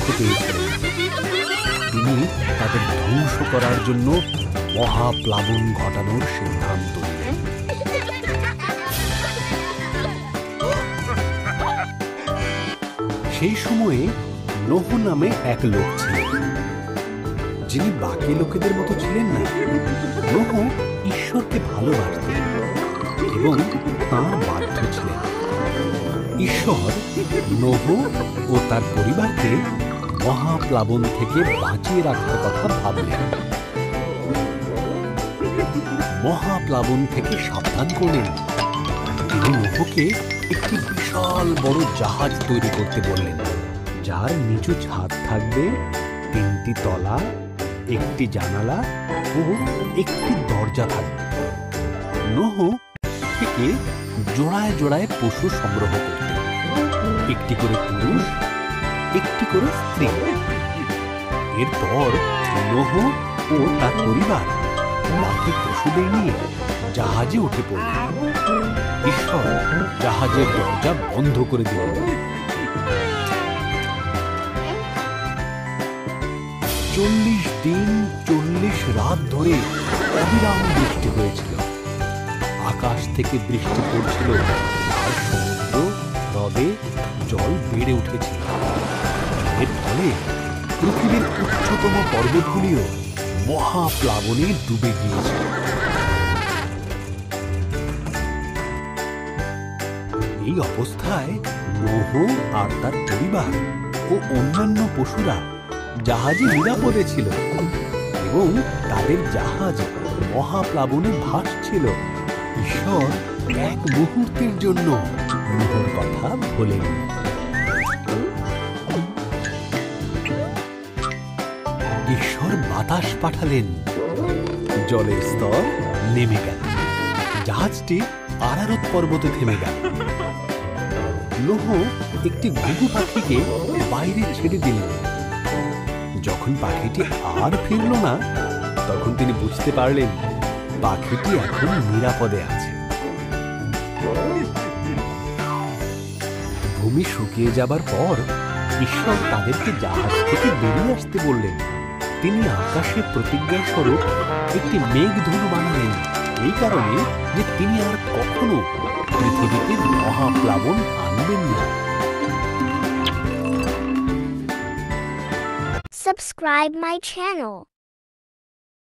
লক্ষ্য পেয়েছিলেন। তিনি তাদের ধ্বংস করার জন্য মহাপ্লাবন ঘটানোর সিদ্ধান্ত নিলেন। সেই সময়ে নোহ নামে এক লোক ছিলেন, যিনি বাকি লোকেদের মতো ছিলেন না। নোহ ঈশ্বরকে ভালোবাসতেন এবং তাঁর বাধ্য ছিলেন। ঈশ্বর নোহ ও তার পরিবারকে মহাপ্লাবন থেকে বাঁচিয়ে রাখার কথা ভাবলেন। মহাপ্লাবন থেকে সাবধান করলেন। তিনি নোহকে একটি বিশাল বড় জাহাজ তৈরি করতে বললেন, যার নিচু ছাদ থাকবে, 3টি তলা, 1টি জানালা ও 1টি দরজা থাকবে। নোহ থেকে জোড়ায় জোড়ায় পশু সংগ্রহ করতেন, 1টি করে পুরুষ, 1টি করে স্ত্রী। এরপর নোহ ও তার পরিবার বাকি পশুদের নিয়ে জাহাজে উঠে পড়লেন। ঈশ্বর জাহাজের দরজা বন্ধ করে দিলেন। 40 দিন 40 রাত ধরে অবিরাম বৃষ্টি হয়েছিল। আকাশ থেকে বৃষ্টি পড়ছিল আর সমুদ্র হ্রদে জল বেড়ে উঠেছিল। এর ফলে পৃথিবীর উচ্চতম পর্বতগুলিও মহাপ্লাবনে ডুবে গিয়েছিল। এই অবস্থায় নোহ আর তার পরিবার ও অন্যান্য পশুরা জাহাজে নিরাপদে ছিল এবং তাদের জাহাজ মহাপ্লাবনে ভাসছিল। ঈশ্বর এক মুহূর্তের জন্য নোহর কথা ভোলেননি। ঈশ্বর বাতাস পাঠালেন, জলের স্তর নেমে গেল, জাহাজটি আরারত পর্বতে থেমে গেল। নোহ একটি ঘুঘু পাখিকে বাইরে ছেড়ে দিলেন। যখন পাখিটি আর ফিরল না, তখন তিনি বুঝতে পারলেন পাখিটি এখন নিরাপদে আছে। ভূমি শুকিয়ে যাবার পর ঈশ্বর তাদেরকে জাহাজ থেকে বেরিয়ে আসতে বললেন। তিনি আকাশে প্রতিজ্ঞা স্বরূপ একটি মেঘধনু বানালেন, এই কারণে যে তিনি আর কখনো পৃথিবীতে মহাপ্লাবন আনবেন না। Subscribe my channel.